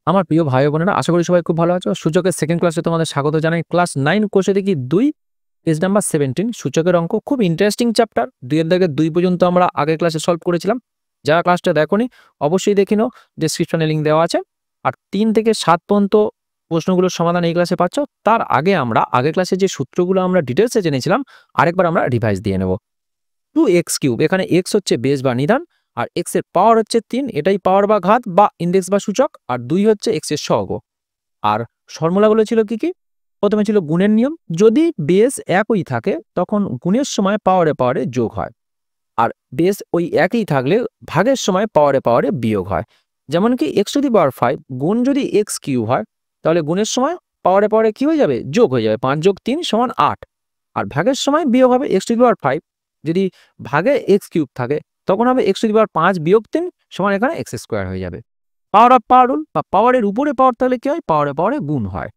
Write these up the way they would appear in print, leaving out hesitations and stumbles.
আমার প্রিয় ভাই ও বোনেরা, আশা করি সবাই খুব ভালো আছো। সূচকের সেকেন্ড ক্লাসে তোমাদের স্বাগত জানাই। ক্লাস 9 কোর্সে দেখি 2 পেজ নাম্বার 17 সূচকের অঙ্ক। খুব ইন্টারেস্টিং চ্যাপ্টার। 2 এর দাগে 2 পর্যন্ত আমরা আগের ক্লাসে সলভ করেছিলাম। যারা ক্লাসটা দেখোনি অবশ্যই দেখে নাও, ডেসক্রিপশনে লিংক দেওয়া আছে। আর 3 থেকে 7 পর্যন্ত প্রশ্নগুলোর সমাধান এই ক্লাসে পাচ্ছ। তার আগে আমরা আগের ক্লাসে যে সূত্রগুলো আমরা ডিটেলসে জেনেছিলাম আরেকবার আমরা রিভাইজ দিয়ে নেব। 2x³ এখানে x হচ্ছে বেস বা নিধান, আর x এর পাওয়ার হচ্ছে 3, এটাই পাওয়ার বা ঘাত বা ইনডেক্স বা সূচক, আর 2 হচ্ছে x এর সহগ। আর ফর্মুলাগুলো ছিল কি কি? প্রথমে ছিল গুণের নিয়ম, যদি বেস একই থাকে তখন গুণের সময় পাওয়ারে পাওয়ারে যোগ হয়, আর বেস ওই একই থাকলে ভাগের সময় পাওয়ারে পাওয়ারে বিয়োগ হয়। যেমন কি x⁵ গুণ যদি x³ হয় তাহলে গুণের সময় পাওয়ারে পাওয়ারে কি হয়ে যাবে? যোগ হয়ে যাবে। 5 + 3 = 8, আর ভাগের সময় বিয়োগ হবে। x⁵ যদি ভাগে x³ থাকে তখন হবে x⁵ বিয়োগ 3 সমান এখানে x² হয়ে যাবে। পাওয়ার অফ পাওয়ার রুল বা পাওয়ারের উপরে পাওয়ার থাকলে কি হয়? পাওয়ারে পাওয়ারে গুণ হয়।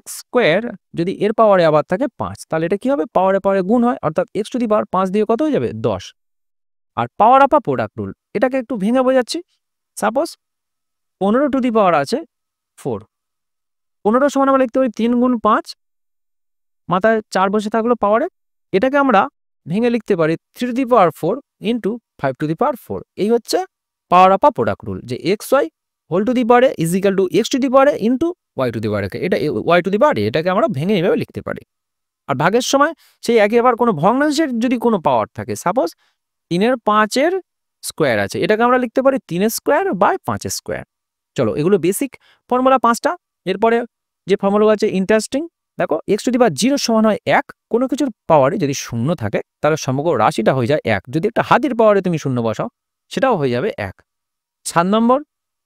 x² যদি এর পাওয়ারে আবার থাকে 5, তাহলে এটা কি হবে? পাওয়ারে পাওয়ারে গুণ হয়, অর্থাৎ x⁵ দিয়ে কত হয়ে যাবে? 10। আর পাওয়ার অফ প্রোডাক্ট রুল, এটাকে একটু ভেঙে বোঝাচ্ছি। সাপোজ 15 আছে 4, 15 সমান আমরা লিখতে পারি 3 × 5, মাথায় 4 বসে থাকলো পাওয়ারে। এটাকে আমরা ভেঙে লিখতে পারি 3⁴ × 5⁴। এই হচ্ছে পাওয়ার অফ প্রোডাক্ট রুল, যে xy whole to the power is equal to x to the power into y to the power. এটা y টু দি পাওয়ার, এটাকে আমরা ভেঙে এইভাবে লিখতে পারি। আর ভাগের সময় সেই একেবারে কোনো ভগ্নাংশের যদি কোনো পাওয়ার থাকে, সাপোজ 3/5 স্কোয়ার আছে, এটাকে আমরা লিখতে পারি 3² / 5²। চলো, এগুলো বেসিক ফর্মুলা 5টা। এরপরে যে ফর্মুলা আছে ইন্টারেস্টিং, দেখো x⁵ সমান হয় 1। কোনো কিছুর পাওয়ারে যদি 0 থাকে তাহলে সমগ্র রাশিটা হয়ে যায় 1। যদি একটা হাতির পাওয়ারে তুমি 0 বসাও সেটাও হয়ে যাবে 1। 7 নম্বর,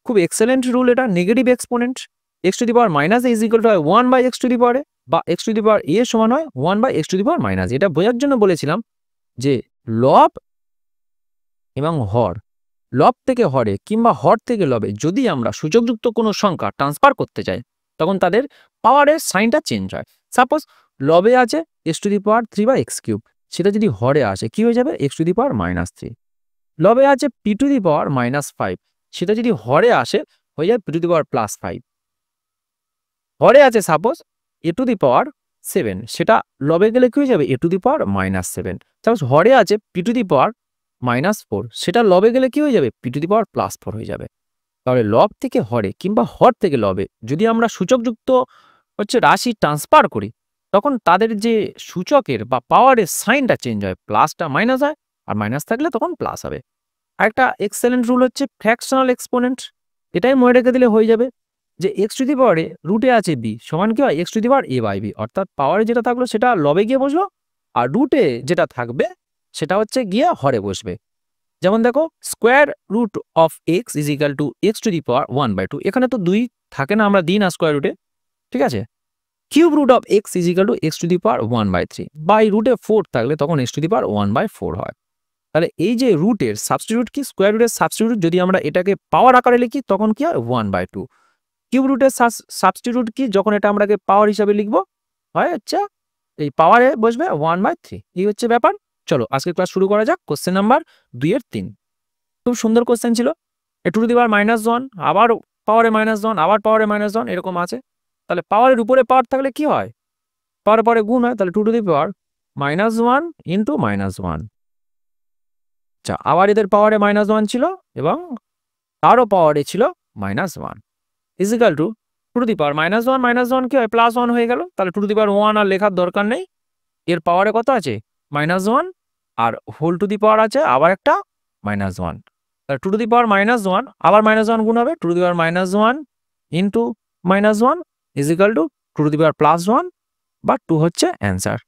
খুব এক্সেলেন্ট রুল এটা, negative exponent x⁻⁻a is equal two 1/x⁻a বা x⁻a সমান হয় 1/x⁻⁻। এটা বোঝার জন্য বলেছিলাম যে লব এবং হর, লব থেকে হরে কিংবা হর থেকে লবে যদি আমরা সূচকযুক্ত কোনো সংখ্যা ট্রান্সফার করতে চাই তখন তাদের পাওয়ারের সাইনটা চেঞ্জ হয়। সাপোজ লবে আছে x⁻³ সেটা যদি হরে আসে কি হয়ে যাবে? x⁻⁻3। লবে আছে p⁻⁻5 সেটা যদি হরে আসে হয়ে যায় p⁻+5। হরে আছে সাপোজ a⁻7 সেটা লবে গেলে কি হয়ে যাবে? a⁻−7। সাপোজ হরে আছে p⁻−4 সেটা লবে গেলে কি হয়ে যাবে? p⁻+4 হয়ে যাবে। তাহলে লব থেকে হরে কিংবা হর থেকে লবে যদি আমরা সূচকযুক্ত রাশি ট্রান্সফার করি তখন তাদের যে সূচকের বা পাওয়ারের সাইনটা চেঞ্জ হয়, প্লাসটা মাইনাস হয়, আর মাইনাস থাকলে তখন প্লাস হবে। আরেকটা এক্সেলেন্ট রুল হচ্ছে ফ্র্যাকশনাল এক্সপোনেন্ট। এটাই মনে রেখে দিলে হয়ে যাবে যে x⁻⁴ রুটে আছে b সমান কি হয়? x⁻a/b, অর্থাৎ পাওয়ারে যেটা থাকলো সেটা লবে গিয়ে বসলো, আর রুটে যেটা থাকবে সেটা হচ্ছে গিয়ে হরে বসবে। যেমন দেখো square root of x is equal to x⁻1/2। এখানে তো 2 থাকে না, আমরা দিই না স্কোয়ার রুটে, ঠিক আছে। Cube root of x is equal to x⁻1/3 by রুটে 4 থাকলে তখন x⁻1/4 হয়। তাহলে এই যে রুটের সাবস্টিটিউট কি? স্কোয়ার রুটের সাবস্টিটিউট যদি আমরা এটাকে পাওয়ার আকারে লিখি তখন কি হয়? 1/2। কিউব রুটের সাবস্টিটিউট কি? যখন এটা আমরা পাওয়ার হিসাবে লিখবো হয় হচ্ছে এই পাওয়ারে বসবে 1/3। এই হচ্ছে ব্যাপার। চলো আজকে ক্লাস শুরু করা যাক। কোশ্চেন নাম্বার 2 এর 3, খুব সুন্দর কোশ্চেন ছিল। a⁻⁻1 আবার পাওয়ারে -1 আবার পাওয়ারে -1 এরকম আছে। তাহলে পাওয়ারের উপরে পাওয়ার থাকলে কি হয়? পাওয়ারে পাওয়ারে গুণ হয়, তাহলে 2⁻1 ইন্টু -1। আচ্ছা, আবার এদের পাওয়ারে -1 ছিল এবং তারও পাওয়ারে ছিল -1 ইজ ইকুয়াল টু 2⁻1 কি হয়? +1 হয়ে গেল। তাহলে 2⁻1 আর লেখার দরকার নেই। এর পাওয়ারে কত আছে? -1, আর হোল টু দি পাওয়ার আছে আবার একটা -1। তাহলে 2⁻1 আবার -1 গুণ হবে, 2⁻1 ইন্টু -1 ইজ ইকুয়াল টু 2⁻+1 বা 2 হচ্ছে অ্যান্সার।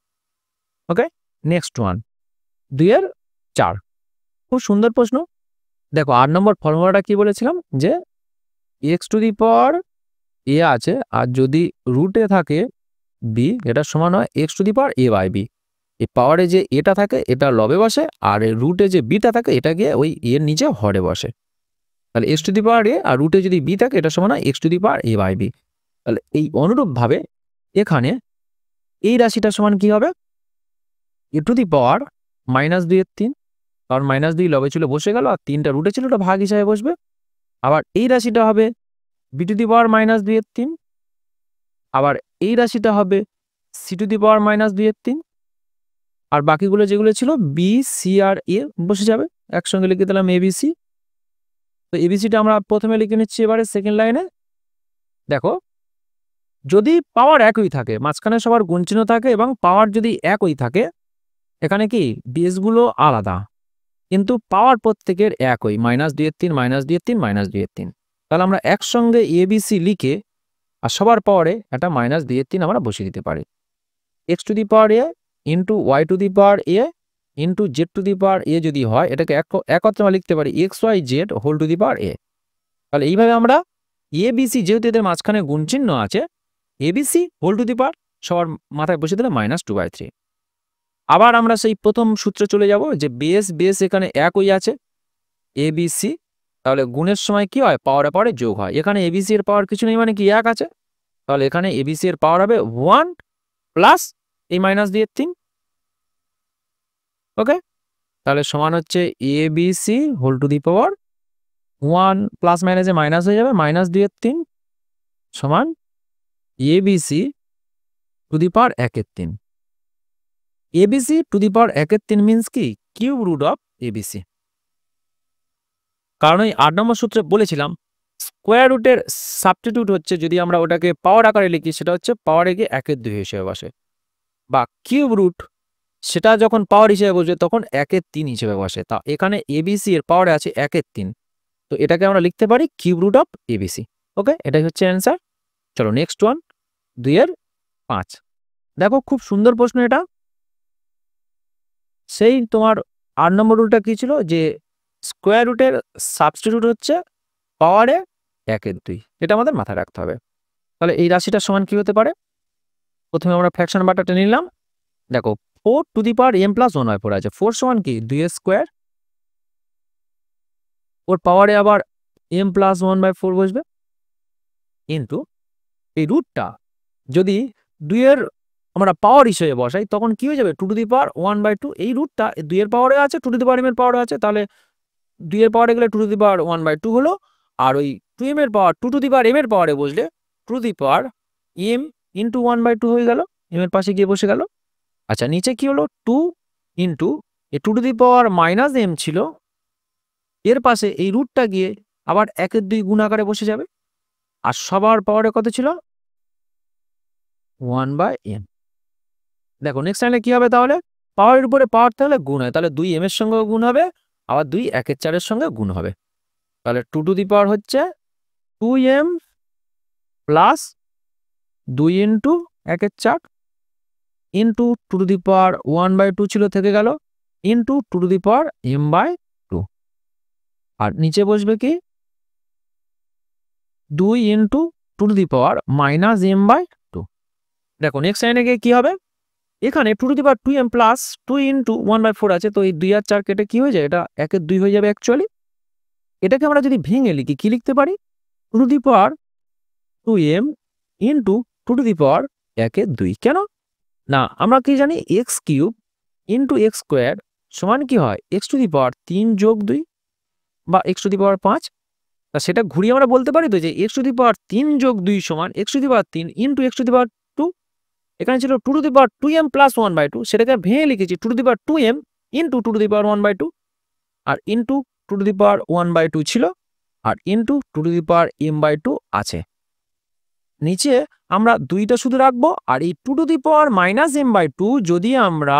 ওকে, নেক্সট ওয়ান 2 এর 4, খুব সুন্দর প্রশ্ন। দেখো 8 নম্বর ফর্মুলাটা কি বলেছিলাম যে x⁻a আছে আর যদি রুটে থাকে b এটা সমান হয় x⁻a/b। এই পাওয়ারে যে এটা থাকে এটা লবে বসে, আর রুটে যে বিটা থাকে এটা গিয়ে ওই এর নিচে হরে বসে। তাহলে x⁻a আর রুটে যদি b থাকে এটা সমান হয় x⁻a/b। তাহলে এই অনুরূপভাবে এখানে এই রাশিটা সমান কি হবে? a⁻−2/3, কারণ -2 লবে ছিল বসে গেল, আর 3টা রুটে ছিল ওটা ভাগ হিসাবে বসবে। আবার এই রাশিটা হবে b to the power minus 2/3, আবার এই রাশিটা হবে c to the power minus 2/3, আর বাকিগুলো যেগুলো ছিল বি, সি আর এ বসে যাবে। একসঙ্গে লিখে দিলাম এবিসি। তো এবিসিটা আমরা প্রথমে লিখে নিচ্ছি এবারে সেকেন্ড লাইনে। দেখো, যদি পাওয়ার একই থাকে, মাঝখানে সবার গুণ চিহ্ন থাকে এবং পাওয়ার যদি একই থাকে, এখানে কি বেসগুলো আলাদা কিন্তু পাওয়ার প্রত্যেকের একই, -2/3, -2/3, -2/3। তাহলে আমরা একসঙ্গে এবিসি লিখে আর সবার পাওয়ারে একটা -2/3 আমরা বসিয়ে দিতে পারি। X to the power a into y to the power a into z to the power a যদি হয়, এটাকে একত্রে আমরা লিখতে পারি x y z whole to the power a. তাহলে এইভাবে আমরা এবিসি, যেহেতু এদের মাঝখানে গুণ চিহ্ন আছে, এবিসি হোল টু দি পাওয়ার সবার মাথায় বসে দিলে -2/3। আবার আমরা সেই প্রথম সূত্রে চলে যাব যে বেস এখানে একই আছে এবিসি, তাহলে গুণের সময় কি হয়, পাওয়ারে পাওয়ারে যোগ হয়। এখানে এবিসি এর পাওয়ার কিছু নেই, মানে কি এক আছে, তাহলে এখানে এবিসি এর পাওয়ার হবে 1 প্লাস এই -2/3। ওকে, তাহলে সমান হচ্ছে abc whole to the power 1 plus মাইনাসে মাইনাস হয়ে যাবে, -2/3 সমান abc to the power 1/3। Abc to the power 1/3 means কি কিউব রুট অফ এবিসি। কারণ এই 8 নম্বর সূত্রে বলেছিলাম স্কোয়ার রুটের সাবস্টিটিউট হচ্ছে, যদি আমরা ওটাকে পাওয়ার আকারে লিখি, সেটা হচ্ছে পাওয়ারে গিয়ে 1/2 হিসেবে বসে, বা কিউব রুট সেটা যখন পাওয়ার হিসেবে বসবে তখন 1/3 হিসেবে বসে। তা এখানে এবিসি এর পাওয়ারে আছে 1/3, তো এটাকে আমরা লিখতে পারি কিউব রুট অফ এবিসি। ওকে, এটাই হচ্ছে অ্যান্সার। চলো নেক্সট ওয়ান, 2/5। দেখো খুব সুন্দর প্রশ্ন এটা। সেই তোমার 8 নম্বর রুলটা কি ছিল, যে স্কোয়ার রুটের সাবস্টিটিউট হচ্ছে পাওয়ারে 1/2, এটা আমাদের মাথায় রাখতে হবে। তাহলে এই রাশিটার সমান কি হতে পারে, প্রথমে আমরা ফ্র্যাকশন বাটাটা নিলাম। দেখো 4 two the power m plus 1/4 আছে, 4 সমান কি 2 স্কোয়ার, ওর পাওয়ারে আবার m প্লাস 1/4 বসবে, কিন্তু এই রুটটা যদি 2 এর আমরা পাওয়ার হিসেবে বসাই তখন কি হয়ে যাবে 2 টু দি পাওয়ার 1/2। এই রুটটা 2 এর পাওয়ারে আছে, 2 টু দি পাওয়ার m এর পাওয়ারে আছে, তাহলে 2 এর পাওয়ারে গেলে 2 টু দি পাওয়ার 1/2 হলো, আর ওই 2m এর পাওয়ার 2 টু দি পাওয়ার m এর পাওয়ারে বসলে 2 to the power m into 1/2 হয়ে গেল, m এর পাশে গিয়ে বসে গেল। আচ্ছা, নিচে কি হলো 2 ইন্টু এই 2 টু দি পাওয়ার -m ছিল, এর পাশে এই রুটটা গিয়ে আবার 1/2 গুণ আকারে বসে যাবে, আর সবার পাওয়ারে কত ছিল 1/m। দেখো নেক্সট লাইনে কি হবে, তাহলে পাওয়ারের উপরে পাওয়ার থাকলে গুণ হয়, তাহলে 2m এর সঙ্গে গুণ হবে, আবার 2 1/4 এর সঙ্গে গুণ হবে। তাহলে 2 টু দি পাওয়ার হচ্ছে 2m plus 2 into 1/4 into 2 to the power 1/2 ছিল থেকে গেল, into 2 to the power m/2, আর নিচে বসবে কি 2 into 2 to the power -m/2। দেখো নেক্সট লাইনে গিয়ে কি হবে, এখানে 2 to the power 2m plus 2 into 1/4 আছে, তো এই 2 আর 4 কেটে কি হয়ে যায়, এটা 1/2 হয়ে যাবে অ্যাকচুয়ালি। এটাকে আমরা যদি ভেঙে লিখি কি লিখতে পারি, 2 to the power 2m into 2 to the power 1/2। কেন না, আমরা কি জানি x cube into x square সমান কি হয় x টু দি পাওয়ার 3 যোগ 2 বা x টু দি পাওয়ার 5। তা সেটা ঘুরিয়ে আমরা বলতে পারি তো যে x টু দি পাওয়ার 3 যোগ 2 সমান x to the power 3 into x to the power 2। এখানে ছিল 2 to the power 2m plus 1/2, সেটাকে ভেঙে লিখেছি 2 to the power 2m into 2 to the power 1/2, আর ইন্টু 2 টু দি পাওয়ার 1/2 ছিল, আর into 2 to the power m/2 আছে। নিচে আমরা 2টা শুধু রাখবো, আর এই 2 টু দি পাওয়ার -m/2 যদি আমরা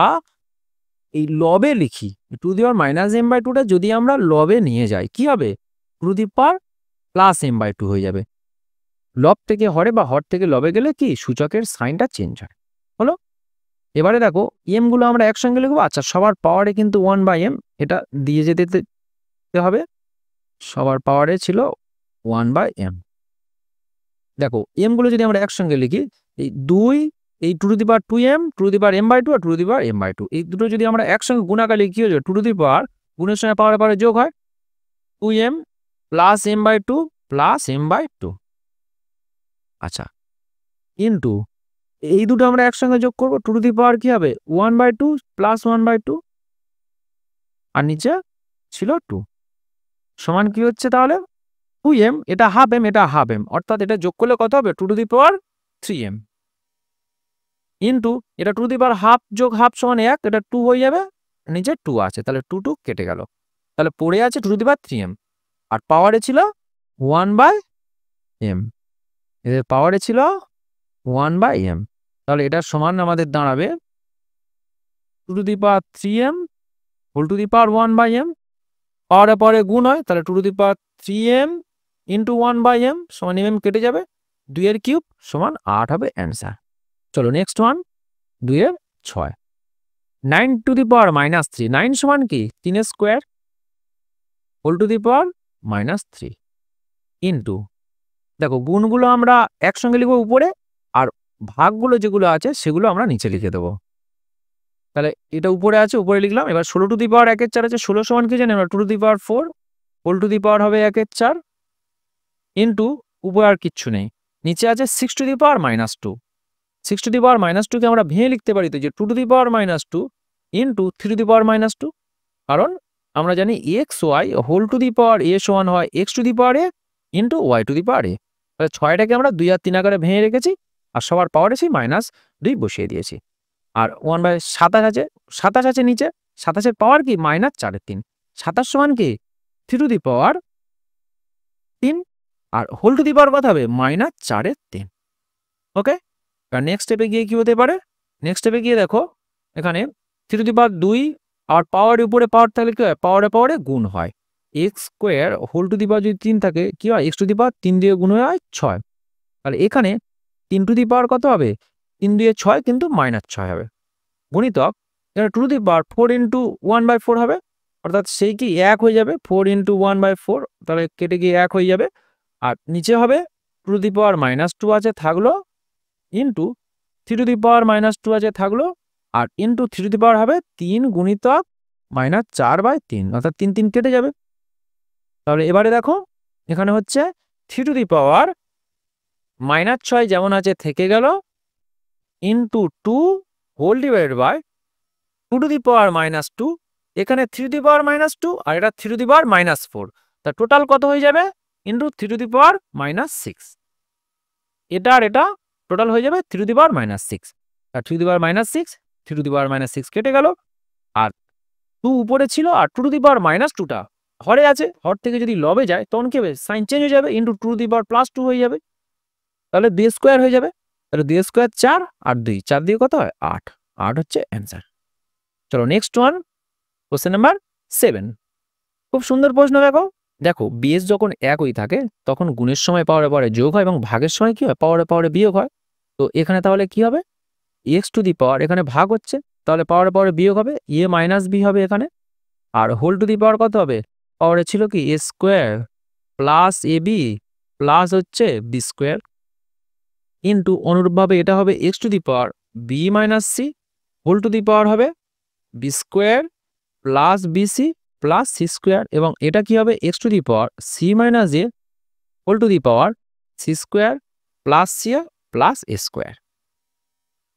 এই লবে লিখি, 2 টু দি পাওয়ার -m/2টা যদি আমরা লবে নিয়ে যাই কি হবে, 2 to the power plus m/2 হয়ে যাবে। লব থেকে হরে বা হর থেকে লবে গেলে কি সূচকের সাইনটা চেঞ্জ হয়, হলো। এবারে দেখো m গুলো আমরা একসঙ্গে লিখবো। আচ্ছা, সবার পাওয়ারে কিন্তু 1/m, এটা দিয়ে যেতে হবে, সবার পাওয়ারে ছিল 1/m। দেখো m গুলো যদি আমরা একসঙ্গে লিখি, এই 2, এই 2 to the power 2m, 2 to the power m/2 আর 2 টু দি পাওয়ার m/2, এই দুটো যদি আমরা একসঙ্গে গুণাকার লিখি, কি হয়ে যাবে 2 টু দি পাওয়ার গুণের সময় পাওয়ারে পাওয়ারে যোগ হয়, 2m plus m/2 plus m/2। আচ্ছা, ইন্টু এই দুটো আমরা একসঙ্গে যোগ করবো, 2 টু দি পাওয়ার কি হবে 1/2 প্লাস 1/2, আর নিচে ছিল 2 সমান কি হচ্ছে তাহলে 2m, এটা হাফ এম, এটা হাফ এম, অর্থাৎ এটা যোগ করলে কত হবে 2 to the power 3m into এটা 2 টু দি পাওয়ার হাফ যোগ হাফ সমান 1, এটা 2 হয়ে যাবে, নিচে 2 আছে, তাহলে 2 2 কেটে গেল, তাহলে পড়ে আছে 2 টু দি পাওয়ার 3m, আর পাওয়ারে ছিল 1/m, এদের পাওয়ারে ছিল 1/m, তাহলে এটার সমান আমাদের দাঁড়াবে 2 to the power 3m whole to the power 1/m, পাওয়ারে পাওয়ারে গুণ হয়, তাহলে 2 to the power 3m into 1/m সমান mm কেটে যাবে, 2 এর কিউব সমান 8 হবে অ্যান্সার। চলো নেক্সট ওয়ান, 2 এর 6, 9 টু দি পাওয়ার -3, 9 সমান কি 3 এর square whole to the power -3 into, দেখো গুণগুলো আমরা একসঙ্গে লিখবো উপরে, আর ভাগগুলো যেগুলো আছে সেগুলো আমরা নিচে লিখে দেবো। তাহলে এটা উপরে আছে, উপরে লিখলাম। এবার 16 টু দি পাওয়ার 1 এর 4 আছে, 16 সমান কি জানি আমরা 2 to the power 4 whole to the power হবে 1 এর 4 ইন্টু, উপরে আর কিচ্ছু নেই, নিচে আছে 6 two the power -2, 6 two the power -2 কে আমরা ভেঙে লিখতে পারি তো যে 2 to the power -2 into 3 to the power -2, কারণ আমরা জানি x y whole to the power a সমান হয় x to the power a into y to the power a, তাহলে 6টাকে আমরা 2 আর 3 আকারে ভেঙে রেখেছি, আর সবার পাওয়ারে সেই -2 বসিয়ে দিয়েছি, আর 1/27 আছে, 27 আছে নিচে, 27 এর পাওয়ার কি -4/3, 27 সমান কি 3 টু দি পাওয়ার 3, আর হোল টু দি পাওয়ার কত হবে -4/3। ওকে, আর নেক্সট স্টেপে গিয়ে কি হতে পারে, নেক্সট স্টেপে গিয়ে দেখো এখানে 3 টু দি পাওয়ার 2, আর পাওয়ারের উপরে পাওয়ার থাকলে কি হয়, পাওয়ারে পাওয়ারে গুণ হয়, x square whole to the power যদি 3 থাকে কি হয়, এক্স টু দি পাওয়ার 3 দিয়ে গুণ হয় 6, তাহলে এখানে 3 টু দি পাওয়ার কত হবে 3 দিয়ে 6 কিন্তু -6 হবে, গুণিতক এখানে 2 টু দি পাওয়ার 4 ইন্টু 1/4 হবে, অর্থাৎ সেই কি 1 হয়ে যাবে, 4 ইন্টু 1/4, তাহলে কেটে গিয়ে 1 হয়ে যাবে, আর নিচে হবে 2 টু দি পাওয়ার -2 আছে থাকলো ইন্টু 3 টু দি পাওয়ার -2 আছে থাকলো, আর ইন্টু 3 টু দি পাওয়ার হবে 3 গুণিতক -4/3, অর্থাৎ 3 3 কেটে যাবে। তাহলে এবারে দেখো এখানে হচ্ছে 3 টু দি পাওয়ার -6 যেমন আছে থেকে গেল into 2 whole divided by 2 to the power -2, এখানে 3 টু দি পাওয়ার -2 আর এটা 3 টু দি পাওয়ার -4, তা টোটাল কত হয়ে যাবে ইন্টু 3 টু দি পাওয়ার -6, এটা আর এটা টোটাল হয়ে যাবে 3 টু দি পাওয়ার -6, আর 3 to the power -6, 3 to the power -6 কেটে গেল, আর 2 উপরে ছিল, আর 2 টু দি পাওয়ার -2টা হরে আছে, হর থেকে যদি লবে যায় তখন কি হবে সাইন চেঞ্জ হয়ে যাবে, ইন্টু 2 টু দি পাওয়ার +2 হয়ে যাবে, তাহলে 2 স্কোয়ার হয়ে যাবে, তাহলে 2 স্কোয়ার 4 আর 2, 4 দিয়ে কত হয় 8, 8 হচ্ছে অ্যান্সার। চলো নেক্সট ওয়ান, কোশ্চেন নাম্বার 7, খুব সুন্দর প্রশ্ন। দেখো দেখো বেস যখন একই থাকে তখন গুণের সময় পাওয়ারে পাওয়ারে যোগ হয় এবং ভাগের সময় কি হয় পাওয়ারে পাওয়ারে বিয়োগ হয়, তো এখানে তাহলে কি হবে এক্স টু দি পাওয়ার এখানে ভাগ হচ্ছে, তাহলে পাওয়ারে পাওয়ারে বিয়োগ হবে, এ মাইনাস বি হবে এখানে, আর হোল টু দি পাওয়ার কত হবে, পাওয়ারে ছিল কি a square plus a b plus হচ্ছে বি স্কোয়ার ইন্টু, অনুরূপভাবে এটা হবে x to the power b minus c whole to the power হবে b square plus bc plus c square, এবং এটা কি হবে x to the power c minus a whole to the power c square plus c plus a square.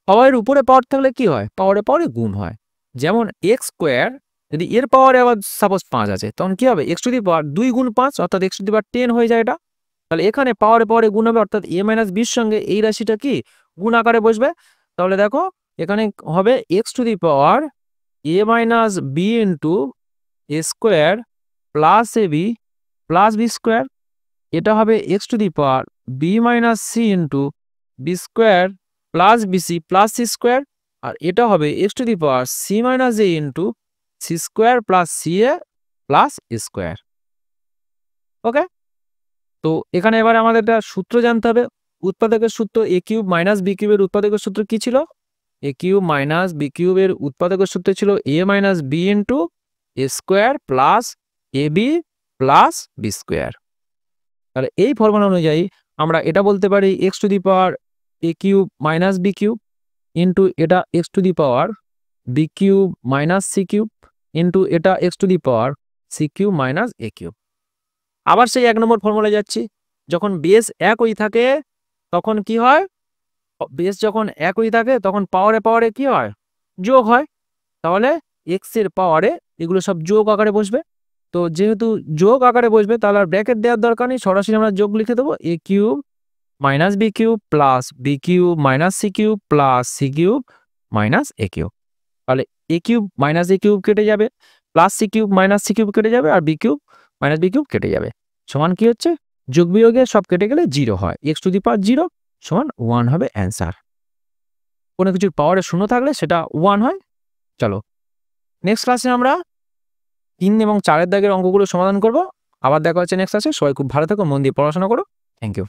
পাওয়ারের উপরে পাওয়ার থাকলে কি হয় পাওয়ারে পাওয়ারে গুণ হয়, যেমন এক্স স্কোয়ার যদি এর পাওয়ারে আবার সাপোজ 5 আছে তখন কি হবে এক্স টু দি পাওয়ার 2 গুণ 5 অর্থাৎ এক্স টু দি পাওয়ার 10 হয়ে যায় এটা, তাহলে এখানে পাওয়ারে পাওয়ারে গুণ হবে, অর্থাৎ এ মাইনাস বির সঙ্গে এই রাশিটা কি গুণ আকারে বসবে, তাহলে দেখো এখানে হবে x to the power a minus b into a square plus a b plus b square, এটা হবে x to the power b minus c into b square plus bc plus c square, আর এটা হবে x to the power c minus a into c square plus c a plus square. Okay, তো এখানে এবার আমাদের একটা সূত্র জানতে হবে, উৎপাদকের সূত্র এ কিউব মাইনাস বি কিউবের উৎপাদকের সূত্র কি ছিল, এ কিউব মাইনাস বি কিউবের উৎপাদকের সূত্র ছিল a minus b into a square plus a b plus b square. তাহলে এই ফর্মুলা অনুযায়ী আমরা এটা বলতে পারি x to the power a cube minus b cube into এটা x to the power b cube minus c cube into এটা x to the power c cube minus a cube. আবার সেই 1 নম্বর ফর্মুলায় যাচ্ছি, যখন বেস একই থাকে তখন কি হয়, বেস যখন একই থাকে তখন পাওয়ারে পাওয়ারে কি হয় যোগ হয়, তাহলে এক্স এর পাওয়ারে এগুলো সব যোগ আকারে বসবে, তো যেহেতু যোগ আকারে বসবে তাহলে আর ব্র্যাকেট দেওয়ার দরকার নেই, সরাসরি আমরা যোগ লিখে দেবো a cube minus b cube plus b cube minus c cube plus c cube minus a cube. তাহলে a cube minus a cube কেটে যাবে, plus c cube minus c cube কেটে যাবে, আর b cube minus b cube কেটে যাবে। সমান কি হচ্ছে? যোগ বিয়োগে সব কেটে গেলে 0 হয়, এক্স টু দি পাওয়ার 0 সমান 1 হবে অ্যান্সার। কোনো কিছুর পাওয়ারে 0 থাকলে সেটা 1 হয়। চলো নেক্সট ক্লাসে আমরা 3 এবং 4 দাগের অঙ্কগুলো সমাধান করব। আবার দেখা হচ্ছে নেক্সট ক্লাসে। সবাই খুব ভালো থেকো, মন দিয়ে পড়াশোনা করো। Thank you.